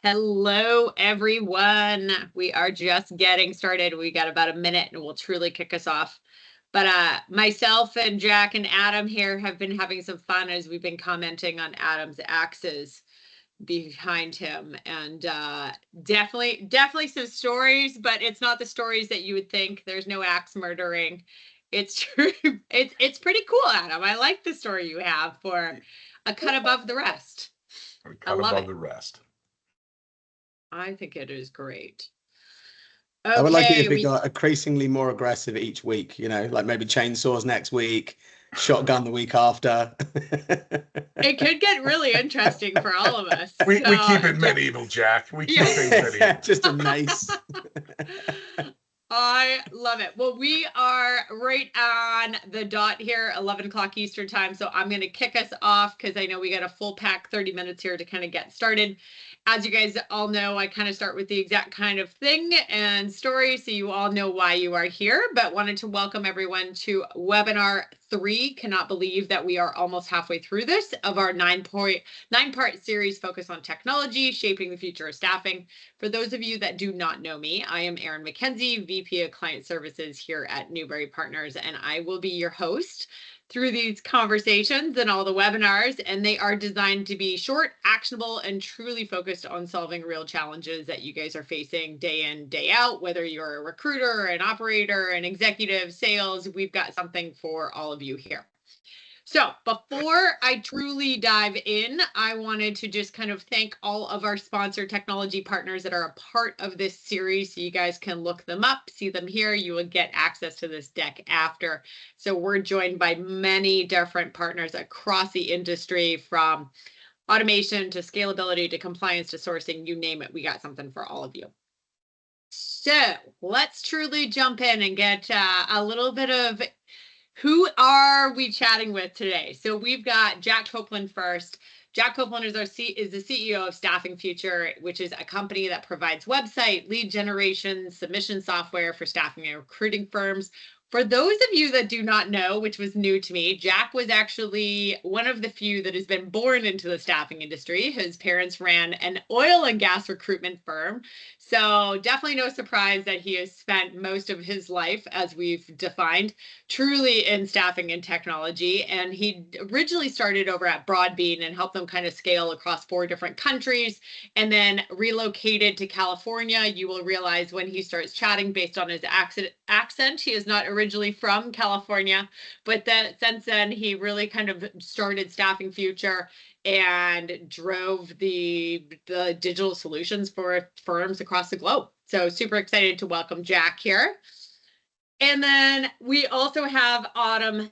Hello, everyone. We are just getting started. We got about a minute and we'll truly kick us off. But myself and Jack and Adam here have been having some fun as we've been commenting on Adam's axes behind him. And definitely some stories, but it's not the stories that you would think. There's no axe murdering. It's true. It's pretty cool, Adam. I like the story you have for a cut above the rest. Cut above the rest. I think it is great. I would like it if it got increasingly more aggressive each week, like maybe chainsaws next week, shotgun the week after. It could get really interesting for all of us. We keep it medieval, Jack. We keep things medieval. Just a mace. I love it. Well, we are right on the dot here, 11 o'clock Eastern time. So I'm going to kick us off because I know we got a full pack 30 minutes here to kind of get started. As you guys all know, I kind of start with the exact kind of thing and story, so you all know why you are here, but wanted to welcome everyone to webinar 3. Cannot believe that we are almost halfway through this of our 9-part series focused on technology, shaping the future of staffing. For those of you that do not know me, I am Erin McKenzie, VP of Client Services here at Newbury Partners, and I will be your host through these conversations and all the webinars, and they are designed to be short, actionable, and truly focused on solving real challenges that you guys are facing day in, day out, whether you're a recruiter, an operator, an executive, sales, we've got something for all of you here. So before I truly dive in, I wanted to just kind of thank all of our sponsor technology partners that are a part of this series. So you guys can look them up, see them here. You will get access to this deck after. So we're joined by many different partners across the industry, from automation to scalability to compliance to sourcing, you name it. We got something for all of you. So let's truly jump in and get a little bit of who are we chatting with today? So we've got Jack Copeland first. Jack Copeland is the CEO of Staffing Future, which is a company that provides website, lead generation, submission software for staffing and recruiting firms. For those of you that do not know, which was new to me, Jack was actually one of the few that has been born into the staffing industry. His parents ran an oil and gas recruitment firm. So definitely no surprise that he has spent most of his life, as we've defined, truly in staffing and technology. And he originally started over at Broadbean and helped them kind of scale across 4 different countries, and then relocated to California. You will realize when he starts chatting based on his accent, he is not originally from California, but since then he really kind of started Staffing Future and drove the digital solutions for firms across the globe. So super excited to welcome Jack here. And then we also have Autumn,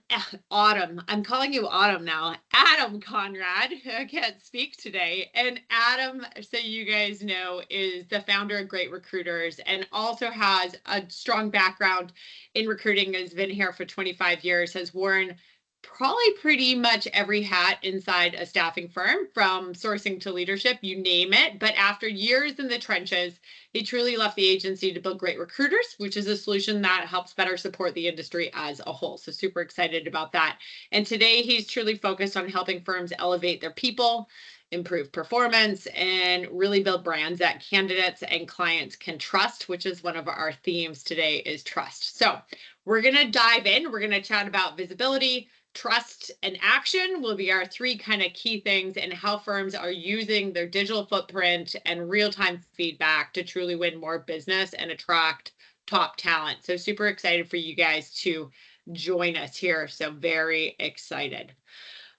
I'm calling you Autumn now, Adam Conrad, I can't speak today. And Adam, so you guys know, is the founder of Great Recruiters and also has a strong background in recruiting, has been here for 25 years, has worn probably pretty much every hat inside a staffing firm, from sourcing to leadership, you name it. But after years in the trenches, he truly left the agency to build Great Recruiters, which is a solution that helps better support the industry as a whole. So super excited about that. And today he's truly focused on helping firms elevate their people, improve performance, and really build brands that candidates and clients can trust, which is one of our themes today, is trust. So we're going to dive in. We're going to chat about visibility, trust, and action will be our 3 kind of key things, and how firms are using their digital footprint and real-time feedback to truly win more business and attract top talent. So super excited for you guys to join us here. So very excited.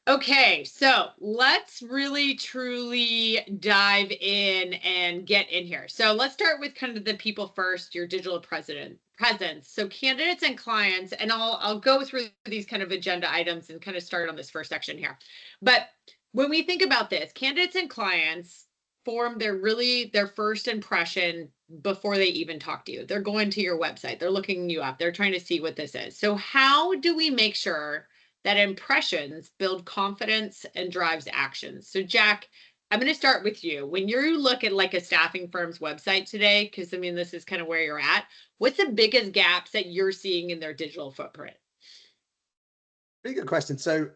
Okay, so let's really truly dive in and get in here. So let's start with kind of the people first, your digital presence. So candidates and clients, and I'll go through these kind of agenda items and kind of start on this first section here. But when we think about this, candidates and clients form their first impression before they even talk to you. They're going to your website, they're looking you up, they're trying to see what this is. So how do we make sure that impressions build confidence and drives actions? So Jack, I'm going to start with you. When you look at like a staffing firm's website today, because I mean, this is kind of where you're at, what's the biggest gaps that you're seing in their digital footprint? Pretty good question. So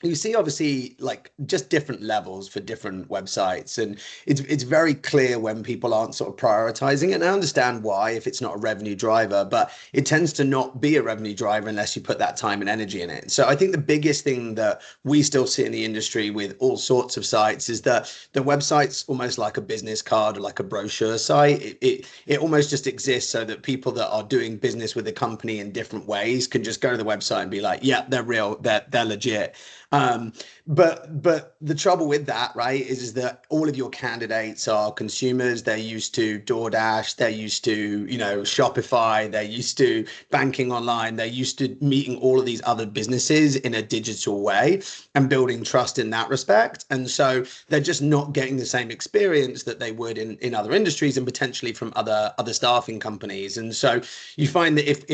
you see obviously like just different levels for different websites, and it's very clear when people aren't sort of prioritizing it. And I understand why, if it's not a revenue driver, but it tends to not be a revenue driver unless you put that time and energy in it. So I think the biggest thing that we still see in the industry with all sorts of sites is that the website's almost like a business card or like a brochure site. It almost just exists so that people that are doing business with the company in different ways can just go to the website and be like, yeah, they're real, they're legit. But the trouble with that, right, is that all of your candidates are consumers. They're used to DoorDash, they're used to, Shopify, they're used to banking online, they're used to meeting all of these other businesses in a digital way and building trust in that respect. And so they're just not getting the same experience that they would in other industries and potentially from other staffing companies. And so you find that if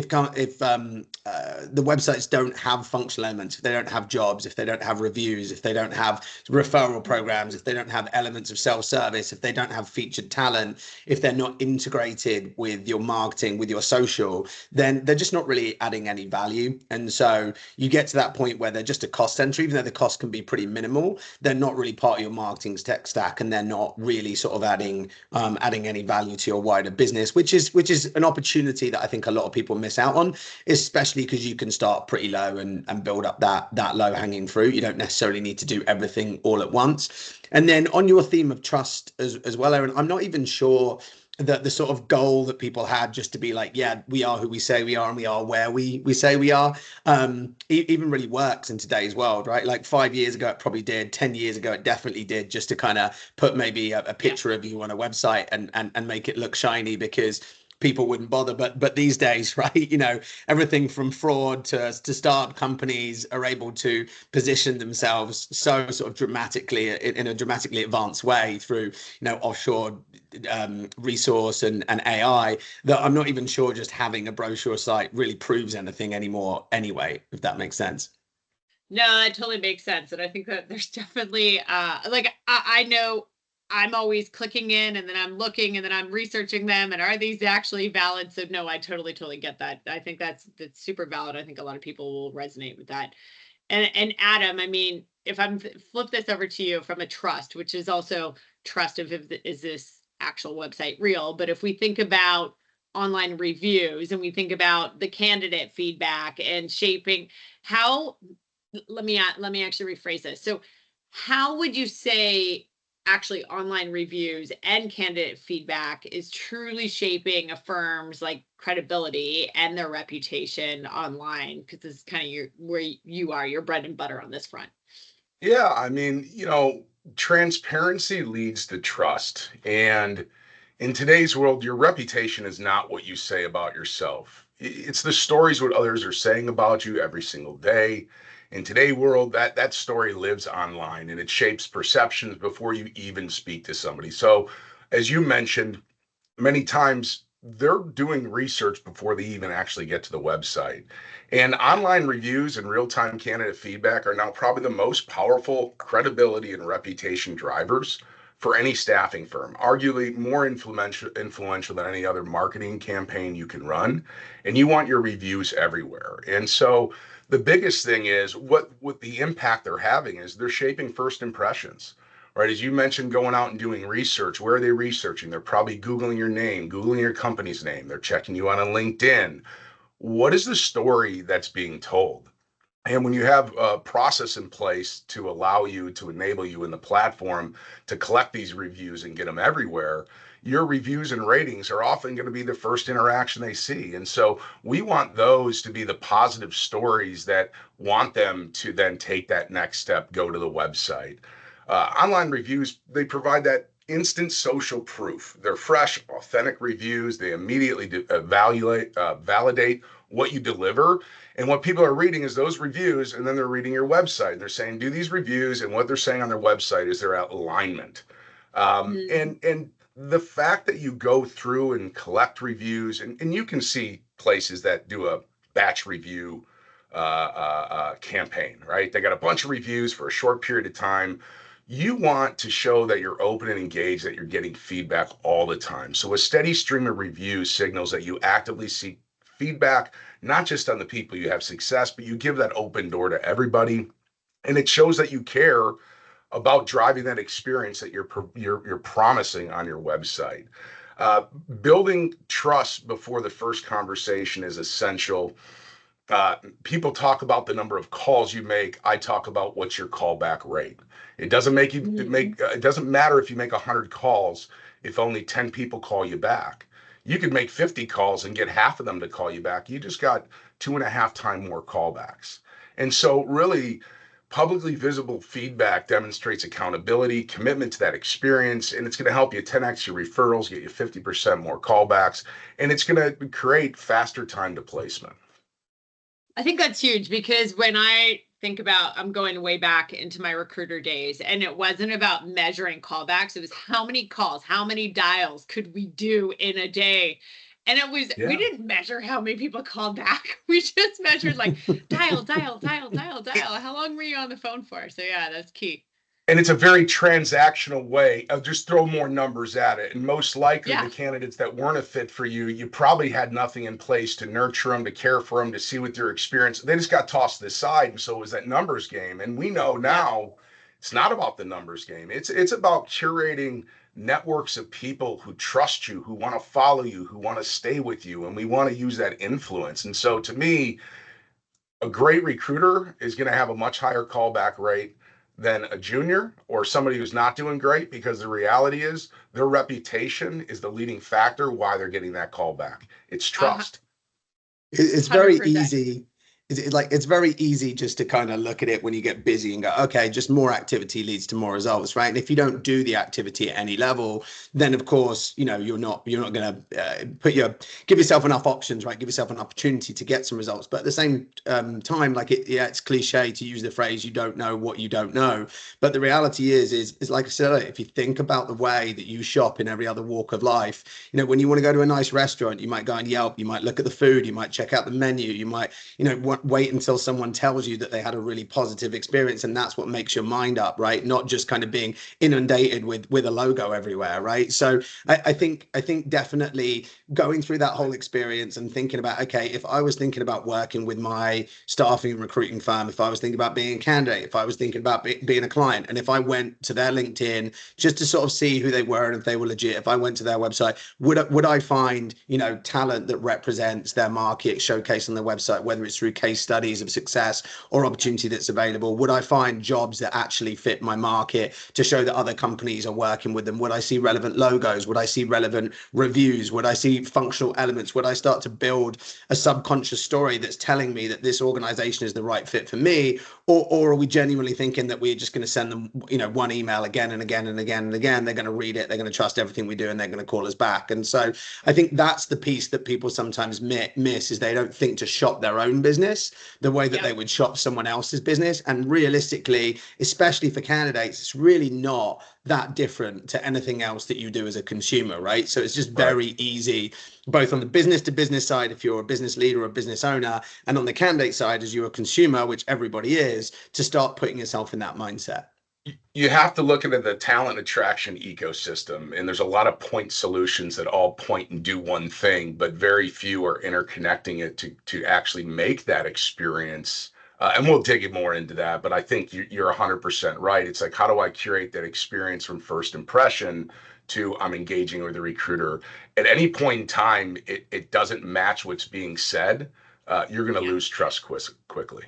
the websites don't have functional elements, if they don't have jobs, if they don't have reviews, if they don't have referral programs, if they don't have elements of self-service, if they don't have featured talent, if they're not integrated with your marketing, with your social, then they're just not really adding any value. And so you get to that point where they're just a cost center, even though the cost can be pretty minimal. They're not really part of your marketing's tech stack, and they're not really sort of adding any value to your wider business, which is an opportunity that I think a lot of people miss out on, especially because you can start pretty low and build up that low hanging fruit. You don't necessarily need to do everything all at once. And then on your theme of trust as well, Aaron, I'm not even sure that the sort of goal that people had just to be like, yeah, we are who we say we are and we are where we say we are, even really works in today's world, right? Like 5 years ago, it probably did. 10 years ago, it definitely did, just to kind of put maybe a picture of you on a website and make it look shiny because people wouldn't bother. But these days, right, everything from fraud to startup companies are able to position themselves so sort of dramatically in a dramatically advanced way through, offshore resource and AI, that I'm not even sure just having a brochure site really proves anything anymore anyway, if that makes sense. No, that totally makes sense. And I think that there's definitely I know I'm always clicking in and then I'm looking and then I'm researching them and are these actually valid? So no, I totally get that. I think that's super valid. I think a lot of people will resonate with that. And Adam, I mean, if I'm flip this over to you from a trust, which is also trust of is this actual website real? But if we think about online reviews and we think about the candidate feedback and shaping how, let me actually rephrase this. So how would you say actually online reviews and candidate feedback is truly shaping a firm's like credibility and their reputation online? Because this is kind of where you are, your bread and butter on this front. Yeah, I mean, transparency leads to trust. And in today's world, your reputation is not what you say about yourself. It's the stories what others are saying about you every single day. In today's world, that story lives online and it shapes perceptions before you even speak to somebody. So, as you mentioned, many times they're doing research before they even actually get to the website. And online reviews and real-time candidate feedback are now probably the most powerful credibility and reputation drivers for any staffing firm, arguably more influential than any other marketing campaign you can run. And you want your reviews everywhere. And so the biggest thing is what the impact they're having is they're shaping first impressions. Right, as you mentioned, going out and doing research. Where are they researching? They're probably Googling your name, Googling your company's name. They're checking you out on LinkedIn. What is the story that's being told? And when you have a process in place to allow you, to enable you in the platform to collect these reviews and get them everywhere, your reviews and ratings are often going to be the first interaction they see. And so we want those to be the positive stories that want them to then take that next step, go to the website. Online reviews, they provide that instant social proof. They're fresh, authentic reviews. They immediately validate what you deliver. And what people are reading is those reviews, and then they're reading your website. They're saying, do these reviews, and what they're saying on their website is their alignment. And the fact that you go through and collect reviews, and you can see places that do a batch review campaign, right? They got a bunch of reviews for a short period of time. You want to show that you're open and engaged, that you're getting feedback all the time. So a steady stream of reviews signals that you actively seek feedback, not just on the people you have success, but you give that open door to everybody. And it shows that you care about driving that experience that you're promising on your website. Uh, Building trust before the first conversation is essential. People talk about the number of calls you make. I talk about what's your callback rate. It doesn't make you make. It doesn't matter if you make 100 calls if only 10 people call you back. You could make 50 calls and get half of them to call you back. You just got 2.5 times more callbacks. And so, really, publicly visible feedback demonstrates accountability, commitment to that experience, and it's going to help you 10x your referrals, get you 50% more callbacks, and it's going to create faster time to placement. I think that's huge because when I think about, I'm going way back into my recruiter days, and it wasn't about measuring callbacks. It was how many calls, how many dials could we do in a day? And it was, we didn't measure how many people called back. We just measured like dial, dial, dial, dial, dial. How long were you on the phone for? So yeah, that's key. And it's a very transactional way of just throw more numbers at it. And most likely the candidates that weren't a fit for you, you probably had nothing in place to nurture them, to care for them, to see what their experience. They just got tossed to the side. And so it was that numbers game. And we know now it's not about the numbers game. It's about curating networks of people who trust you, who want to follow you, who want to stay with you. And we want to use that influence. And so to me, a great recruiter is going to have a much higher callback rate than a junior or somebody who's not doing great, because the reality is their reputation is the leading factor why they're getting that call back. It's trust. It's very easy. It's very easy just to kind of look at it when you get busy and go, okay, just more activity leads to more results, right? And if you don't do the activity at any level, then of course, you know, you're not going to give yourself enough options, right? Give yourself an opportunity to get some results. But at the same time, like it's cliche to use the phrase, you don't know what you don't know. But the reality is like I said, if you think about the way that you shop in every other walk of life, you know, when you want to go to a nice restaurant, you might go on Yelp, you might look at the food, you might check out the menu, you might, you know, wait until someone tells you that they had a really positive experience, and that's what makes your mind up, right? Not just kind of being inundated with a logo everywhere, right? So I think definitely going through that whole experience and thinking about, okay, if I was thinking about working with my staffing and recruiting firm, if I was thinking about being a candidate, if I was thinking about being a client, and if I went to their LinkedIn just to sort of see who they were and if they were legit, if I went to their website, would I find, you know, talent that represents their market showcased on their website, whether it's through case studies of success or opportunity that's available? Would I find jobs that actually fit my market to show that other companies are working with them? Would I see relevant logos? Would I see relevant reviews? Would I see functional elements? Would I start to build a subconscious story that's telling me that this organization is the right fit for me? Or are we genuinely thinking that we're just going to send them, you know, one email again and again and again and again? They're going to read it, they're going to trust everything we do, and they're going to call us back. And so I think that's the piece that people sometimes miss, is they don't think to shop their own business the way that they would shop someone else's business. And realistically, especially for candidates, it's really not that different to anything else that you do as a consumer, right? So it's just very easy, both on the business to business side, if you're a business leader or a business owner, and on the candidate side, as you're a consumer, which everybody is, to start putting yourself in that mindset. You have to look at the talent attraction ecosystem, and there's a lot of point solutions that all point and do one thing, but very few are interconnecting it to actually make that experience. And we'll dig more into that, but I think you're 100% right. It's like, how do I curate that experience from first impression to I'm engaging with a recruiter? At any point in time, it doesn't match what's being said. You're going to lose trust quickly.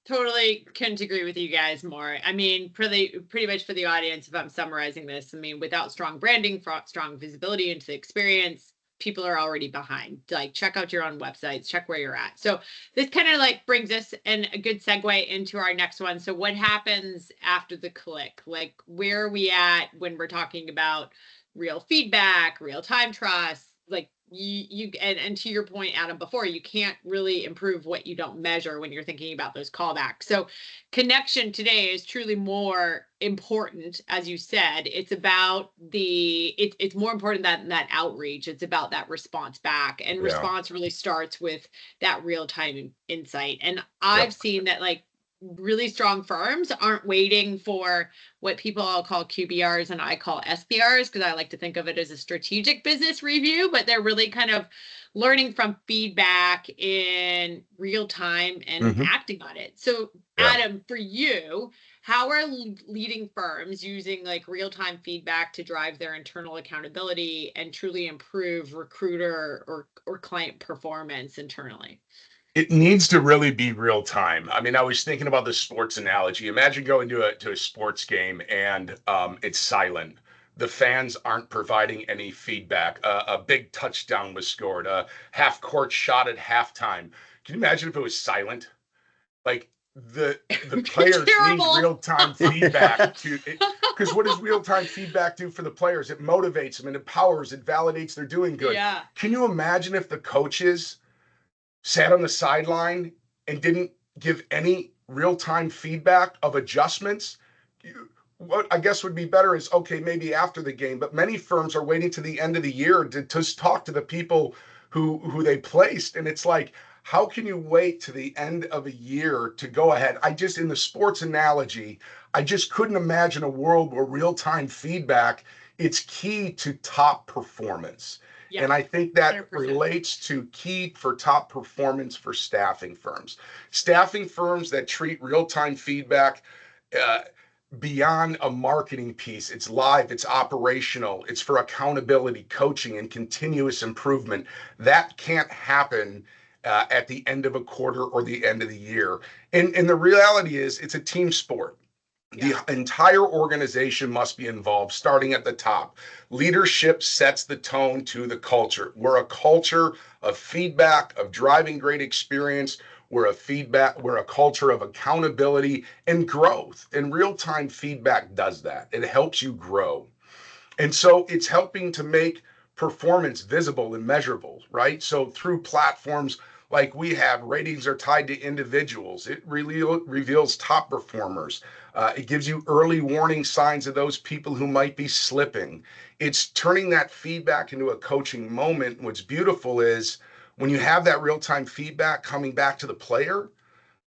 Totally couldn't agree with you guys more. I mean, pretty much for the audience, if I'm summarizing this, I mean, without strong branding, strong visibility into the experience, people are already behind. Like, check out your own websites, check where you're at. So this kind of like brings us in a good segue into our next one. So what happens after the click? Like, where are we at when we're talking about real feedback, real time trust? Like, and to your point, Adam, before, you can't really improve what you don't measure when you're thinking about those callbacks. So connection today is truly more important. As you said, it's about it's more important than that outreach. It's about that response back, and response really starts with that real-time insight. And I've seen that, like, really strong firms aren't waiting for what people all call QBRs and I call SBRs, because I like to think of it as a strategic business review, but they're really kind of learning from feedback in real time and Mhm. acting on it. So, Yeah. Adam, for you, how are leading firms using like real time feedback to drive their internal accountability and truly improve recruiter or client performance internally? It needs to really be real time. I mean, I was thinking about the sports analogy. Imagine going to a sports game and it's silent. The fans aren't providing any feedback. A big touchdown was scored. A half court shot at halftime. Can you imagine if it was silent? Like the It'd be players need terrible. real time feedback to it, because what does real time feedback do for the players? It motivates them, it empowers, it validates they're doing good. Yeah. Can you imagine if the coaches sat on the sideline and didn't give any real-time feedback of adjustments? What I guess would be better is, okay, maybe after the game, but many firms are waiting to the end of the year to talk to the people who they placed. And it's like, how can you wait to the end of a year to go ahead? I just, in the sports analogy, I just couldn't imagine a world where real-time feedback, it's key to top performance. Yeah. And I think that 100%. relates to key for top performance for staffing firms. Staffing firms that treat real time feedback uh, beyond a marketing piece, it's live, it's operational, it's for accountability, coaching, and continuous improvement. That can't happen at the end of a quarter or the end of the year. And the reality is, it's a team sport. The entire organization must be involved, starting at the top. Leadership sets the tone to the culture. We're a culture of feedback, of driving great experience. We're a culture of accountability and growth. And real-time feedback does that. It helps you grow. And so it's helping to make performance visible and measurable, right? So through platforms like we have, ratings are tied to individuals. It really reveals top performers. It gives you early warning signs of those people who might be slipping. It's turning that feedback into a coaching moment. What's beautiful is when you have that real time feedback coming back to the player,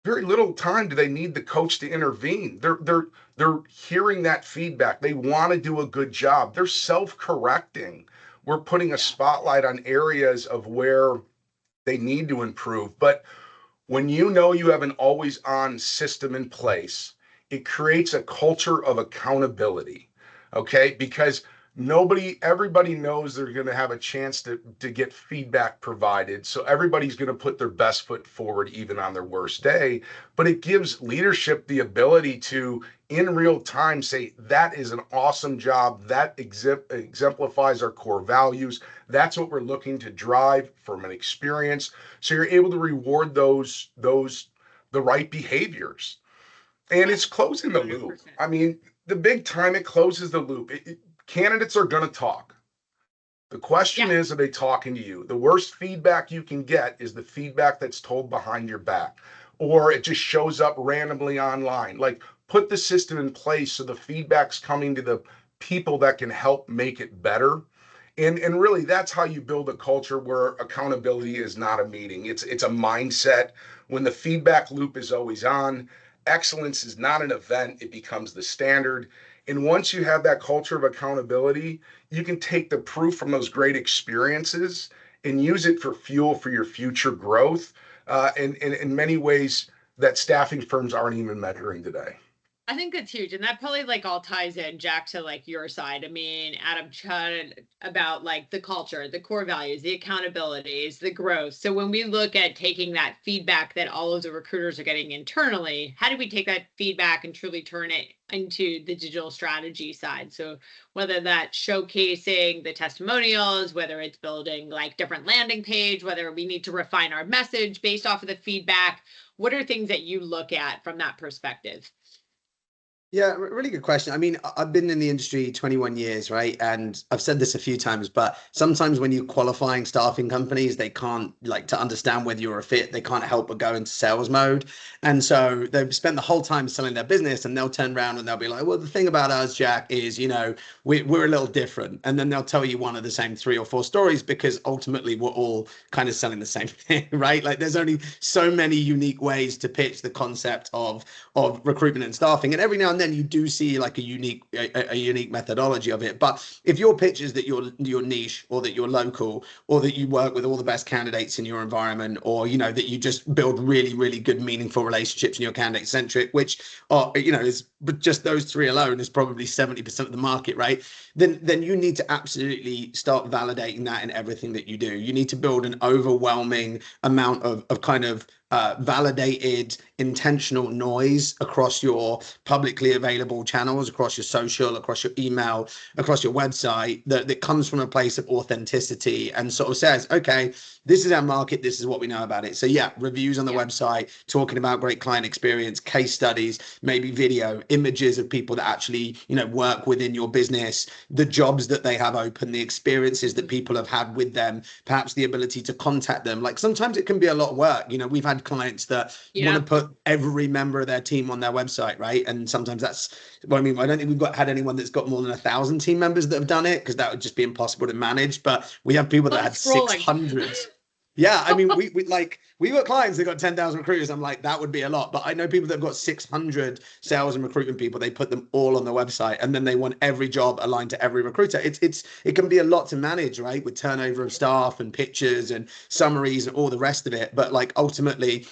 very little time do they need the coach to intervene. They're hearing that feedback. They want to do a good job. They're self-correcting. We're putting a spotlight on areas of where they need to improve. But when you know you have an always on system in place, it creates a culture of accountability. Okay. Because everybody knows they're going to have a chance to get feedback provided. So everybody's going to put their best foot forward, even on their worst day. But it gives leadership the ability to, in real time, say, that is an awesome job. That exemplifies our core values. That's what we're looking to drive from an experience. So you're able to reward the right behaviors. And it's closing the loop. 100%. I mean, the big time it closes the loop. Candidates are going to talk. The question Yeah. is, are they talking to you? The worst feedback you can get is the feedback that's told behind your back, or it just shows up randomly online. Like, put the system in place so the feedback's coming to the people that can help make it better. And really, that's how you build a culture where accountability is not a meeting. It's a mindset. When the feedback loop is always on, excellence is not an event, it becomes the standard. And once you have that culture of accountability, you can take the proof from those great experiences and use it for fuel for your future growth. And in many ways that staffing firms aren't even measuring today. I think that's huge. And that probably like all ties in, Jack, to like your side. I mean, Adam chatted about like the culture, the core values, the accountabilities, the growth. So when we look at taking that feedback that all of the recruiters are getting internally, how do we take that feedback and truly turn it into the digital strategy side? So whether that's showcasing the testimonials, whether it's building like different landing page, whether we need to refine our message based off of the feedback, what are things that you look at from that perspective? Yeah, really good question. I mean, I've been in the industry 21 years, right? And I've said this a few times, but sometimes when you're qualifying staffing companies, they can't, like, to understand whether you're a fit, they can't help but go into sales mode. And so they've spent the whole time selling their business, and they'll turn around and they'll be like, well, the thing about us, Jack, is, we're a little different. And then they'll tell you one of the same 3 or 4 stories, because ultimately we're all kind of selling the same thing, right? Like, there's only so many unique ways to pitch the concept of recruitment and staffing, and every now and then you do see like a unique methodology of it. But if your pitch is that you're niche, or that you're local, or that you work with all the best candidates in your environment, or that you just build really, really good, meaningful relationships, and you're candidate centric, which are is just those 3 alone is probably 70% of the market, right? Then you need to absolutely start validating that in everything that you do. You need to build an overwhelming amount of kind of validated intentional noise across your publicly available channels, across your social, across your email, across your website, that comes from a place of authenticity and sort of says, okay, this is our market, this is what we know about it. So yeah, reviews on the website, talking about great client experience, case studies, maybe video, images of people that actually, work within your business, the jobs that they have open, the experiences that people have had with them, perhaps the ability to contact them. Like, sometimes it can be a lot of work. We've had clients that want to put every member of their team on their website, right? And sometimes that's, well, I mean, I don't think we've had anyone that's got more than 1,000 team members that have done it, because that would just be impossible to manage. But we have people that had 600. Yeah, I mean, we got clients that got 10,000 recruiters. I'm like, that would be a lot. But I know people that have got 600 sales and recruitment people. They put them all on the website, and then they want every job aligned to every recruiter. It can be a lot to manage, right? With turnover of staff and pictures and summaries and all the rest of it. But like, ultimately,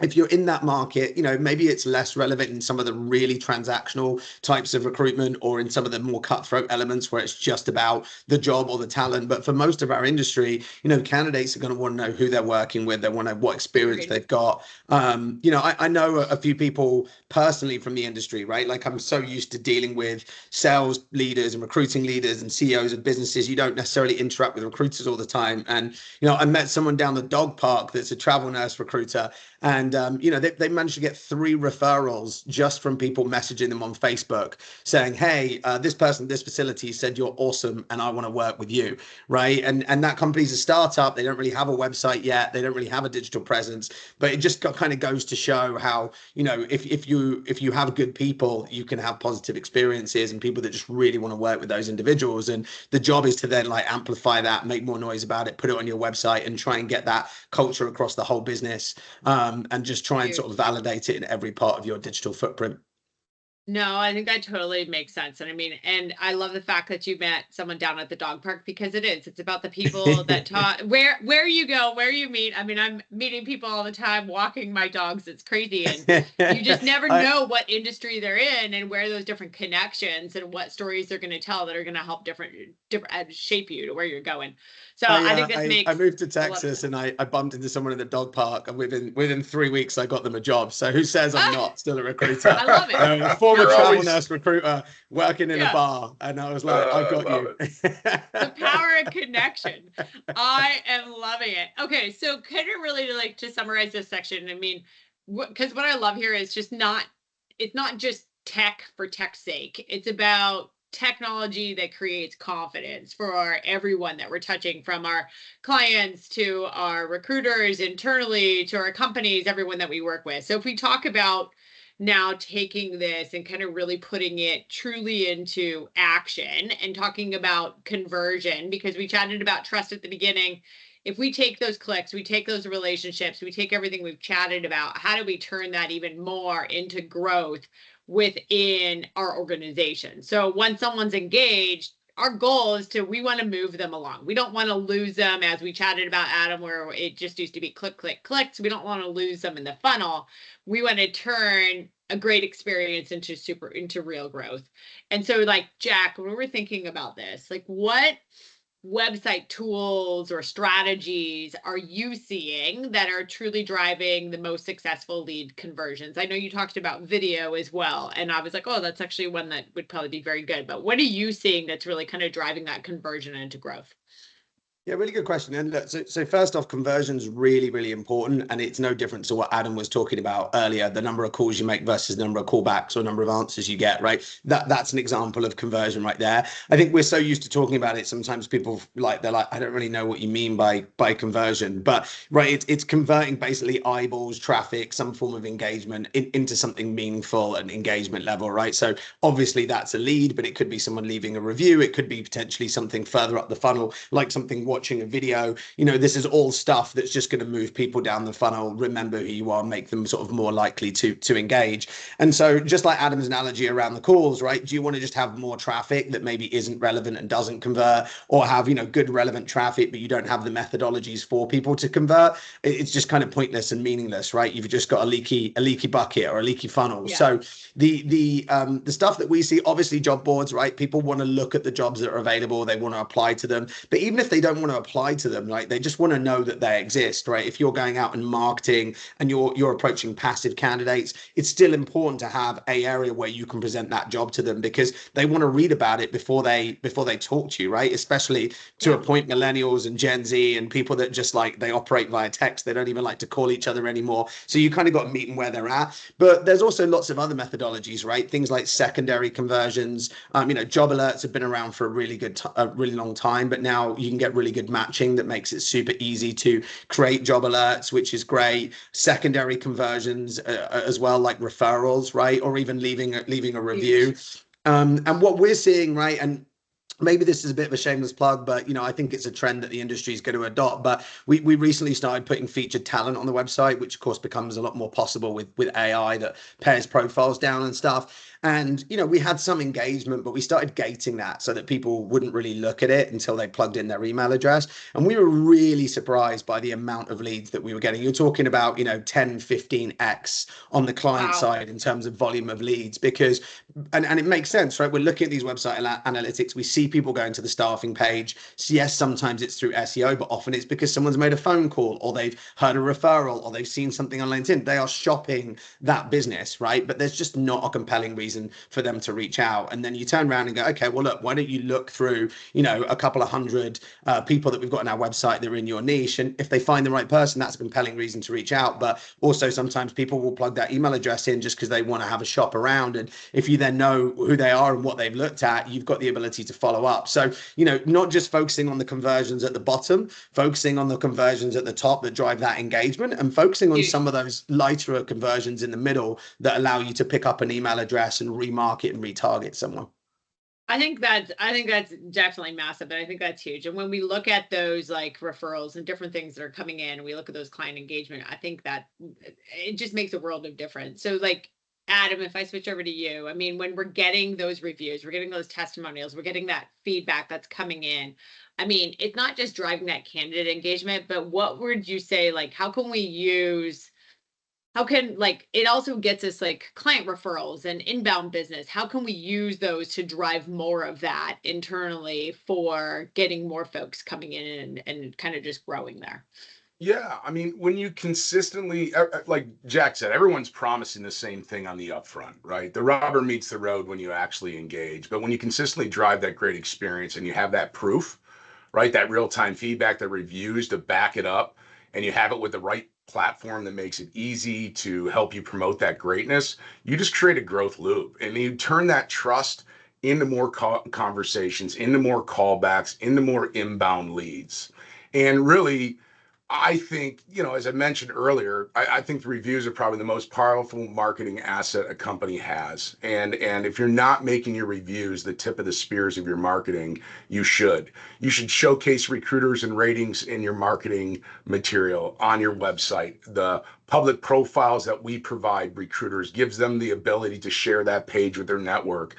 if you're in that market, maybe it's less relevant in some of the really transactional types of recruitment, or in some of the more cutthroat elements where it's just about the job or the talent. But for most of our industry, candidates are going to want to know who they're working with. They want to know what experience they've got. I know a few people personally from the industry, right? Like, I'm so used to dealing with sales leaders and recruiting leaders and CEOs of businesses. You don't necessarily interact with recruiters all the time. And, I met someone down the dog park that's a travel nurse recruiter. And, they managed to get 3 referrals just from people messaging them on Facebook saying, hey, this person, this facility said you're awesome and I want to work with you, right? And that company's a startup. They don't really have a website yet. They don't really have a digital presence. But it just kind of goes to show how, if you have good people, you can have positive experiences, and people that just really want to work with those individuals. And the job is to then like amplify that, make more noise about it, put it on your website, and try and get that culture across the whole business. And just try and sort of validate it in every part of your digital footprint. No, I think that totally makes sense. And I mean, and I love the fact that you met someone down at the dog park, because it's about the people that talk, where you go, where you meet. I mean, I'm meeting people all the time, walking my dogs. It's crazy. And you just never know what industry they're in, and where those different connections and what stories they're going to tell that are going to help different shape you to where you're going. So I think this makes. I moved to Texas, and I bumped into someone in the dog park, and within 3 weeks I got them a job. So who says I'm not still a recruiter? I love it. A former travel nurse recruiter working in a bar, and I was like, I've got you. The power of connection. I am loving it. Okay, so kind of really to summarize this section. I mean, because what I love here is it's not just tech for tech's sake. It's about technology that creates confidence for everyone that we're touching, from our clients to our recruiters internally to our companies, everyone that we work with. So if we talk about now taking this and kind of really putting it truly into action and talking about conversion, because we chatted about trust at the beginning. If we take those clicks, we take those relationships, we take everything we've chatted about, how do we turn that even more into growth within our organization? So when someone's engaged, our goal is we want to move them along. We don't want to lose them, as we chatted about, Adam, where it just used to be click, click, clicks. We don't want to lose them in the funnel. We want to turn a great experience into real growth. And so, like, Jack, when we're thinking about this, like, what website tools or strategies are you seeing that are truly driving the most successful lead conversions? I know you talked about video as well, and I was like, oh, that's actually one that would probably be very good. But what are you seeing that's really kind of driving that conversion into growth? Yeah, really good question. And look, so first off, conversion's really, really important. And it's no different to what Adam was talking about earlier, the number of calls you make versus the number of callbacks or number of answers you get, right? That's an example of conversion right there. I think we're so used to talking about it. Sometimes people they're like, I don't really know what you mean by conversion. But right, it's converting basically eyeballs, traffic, some form of engagement into something meaningful and engagement level, right? So obviously that's a lead, but it could be someone leaving a review. It could be potentially something further up the funnel, like something watching a video. This is all stuff that's just going to move people down the funnel, remember who you are, make them sort of more likely to engage. And so just like Adam's analogy around the calls, right? Do you want to just have more traffic that maybe isn't relevant and doesn't convert, or have, good relevant traffic, but you don't have the methodologies for people to convert? It's just kind of pointless and meaningless, right? You've just got a leaky bucket or a leaky funnel. Yeah. So the stuff that we see, obviously job boards, right? People want to look at the jobs that are available. They want to apply to them. But even if they don't want to apply to them, right, they just want to know that they exist, right? If you're going out and marketing and you're approaching passive candidates, it's still important to have a area where you can present that job to them, because they want to read about it before they talk to you, right? Especially to a point, millennials and Gen Z and people that just they operate via text. They don't even like to call each other anymore. So you kind of got to meet them where they're at. But there's also lots of other methodologies, right? Things like secondary conversions. Job alerts have been around for a really long time, but now you can get really good matching that makes it super easy to create job alerts, which is great. Secondary conversions as well, like referrals, right? Or even leaving a review. And what we're seeing, right, and maybe this is a bit of a shameless plug, but I think it's a trend that the industry is going to adopt. But we recently started putting featured talent on the website, which of course becomes a lot more possible with AI that pares profiles down and stuff. And we had some engagement, but we started gating that so that people wouldn't really look at it until they plugged in their email address. And we were really surprised by the amount of leads that we were getting. You're talking about 10, 15x on the client side in terms of volume of leads, because and it makes sense, right? We're looking at these website analytics. We see people going to the staffing page. So yes, sometimes it's through SEO, but often it's because someone's made a phone call, or they've heard a referral, or they've seen something on LinkedIn. They are shopping that business, right? But there's just not a compelling reason for them to reach out. And then you turn around and go, okay, well, look, why don't you look through, a couple of hundred people that we've got on our website that are in your niche. And if they find the right person, that's a compelling reason to reach out. But also sometimes people will plug that email address in just because they want to have a shop around. And if you then know who they are and what they've looked at, you've got the ability to follow up. So, not just focusing on the conversions at the bottom, focusing on the conversions at the top that drive that engagement, and focusing on some of those lighter conversions in the middle that allow you to pick up an email address and remarket and retarget someone. I think that's definitely massive, and I think that's huge. And when we look at those referrals and different things that are coming in, and we look at those client engagement, I think that it just makes a world of difference. So Adam, if I switch over to you, I mean, when we're getting those reviews, we're getting those testimonials, we're getting that feedback that's coming in. I mean, it's not just driving that candidate engagement, but what would you say, how can we use, it also gets us client referrals and inbound business. How can we use those to drive more of that internally for getting more folks coming in and kind of just growing there? Yeah, I mean, when you consistently, like Jack said, everyone's promising the same thing on the upfront, right? The rubber meets the road when you actually engage. But when you consistently drive that great experience and you have that proof, right? That real-time feedback, the reviews to back it up, and you have it with the right platform that makes it easy to help you promote that greatness, you just create a growth loop. And you turn that trust into more conversations, into more callbacks, into more inbound leads. And really, I think, as I mentioned earlier, I think the reviews are probably the most powerful marketing asset a company has. And if you're not making your reviews the tip of the spears of your marketing, you should. You should showcase recruiters and ratings in your marketing material on your website. The public profiles that we provide recruiters gives them the ability to share that page with their network.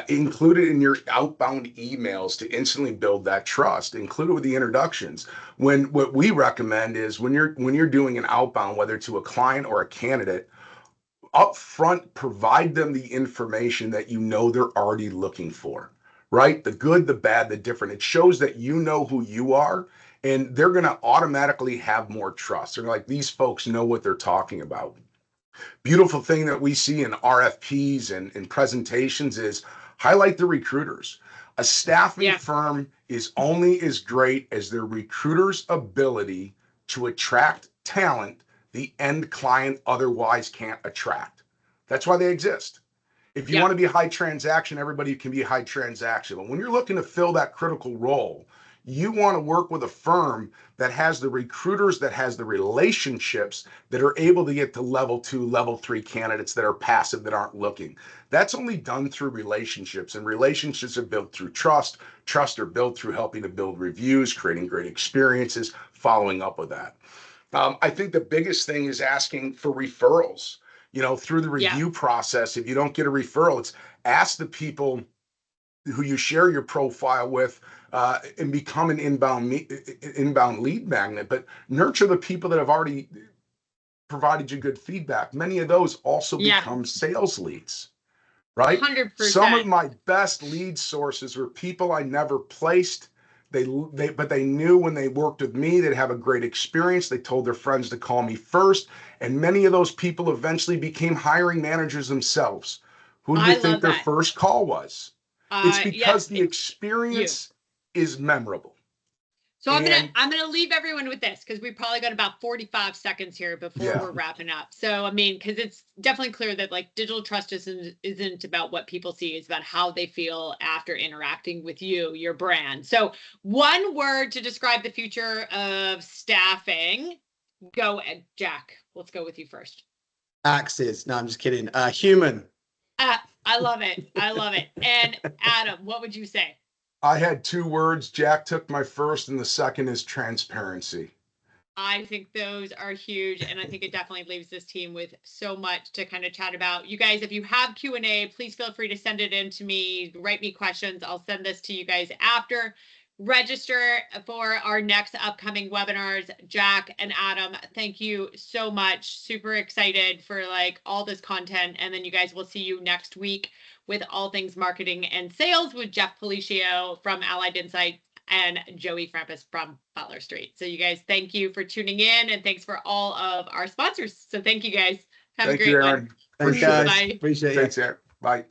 Include it in your outbound emails to instantly build that trust. Include it with the introductions. What we recommend is when you're doing an outbound, whether to a client or a candidate, up front, provide them the information that they're already looking for, right? The good, the bad, the different. It shows that you know who you are, and they're going to automatically have more trust. They're like, these folks know what they're talking about. Beautiful thing that we see in RFPs and in presentations is highlight the recruiters. A staffing Yeah. firm is only as great as their recruiter's ability to attract talent the end client otherwise can't attract. That's why they exist. If you Yeah. want to be high transaction, everybody can be high transaction. But when you're looking to fill that critical role, you want to work with a firm that has the recruiters, that has the relationships, that are able to get to level 2, level 3 candidates that are passive, that aren't looking. That's only done through relationships, and relationships are built through trust. Trust are built through helping to build reviews, creating great experiences, following up with that. I think the biggest thing is asking for referrals. Through the Yeah. review process, if you don't get a referral, it's ask the people who you share your profile with, and become an inbound lead magnet, but nurture the people that have already provided you good feedback. Many of those also Yeah. become sales leads, right? 100%. Some of my best lead sources were people I never placed. But they knew when they worked with me, they'd have a great experience. They told their friends to call me first. And many of those people eventually became hiring managers themselves. Who do you I think love their that. first call was? It's Yeah, because the you. experience is memorable. So And I'm gonna leave everyone with this because we probably got about 45 seconds here before yeah, we're wrapping up. So I mean, because it's definitely clear that like digital trust isn't about what people see, it's about how they feel after interacting with you, your brand. So one word to describe the future of staffing. Go, Jack. Let's go with you first. Axes. No, I'm just kidding. Human. I love it. I love it. And Adam, what would you say? I had 2 words. Jack took my first, and the second is transparency. I think those are huge, and I think it definitely leaves this team with so much to kind of chat about. You guys, if you have Q&A, please feel free to send it in to me, write me questions. I'll send this to you guys after. Register for our next upcoming webinars. Jack and Adam, thank you so much. Super excited for like all this content, and then you guys will see you next week with all things marketing and sales with Jeff Felicio from Allied Insights and Joey Frampus from Butler Street. So you guys, thank you for tuning in, and thanks for all of our sponsors. So thank you guys. Have a Thank great you, one. Aaron. Thanks, Appreciate it. guys. Bye. Appreciate it. Thanks, Aaron. Bye.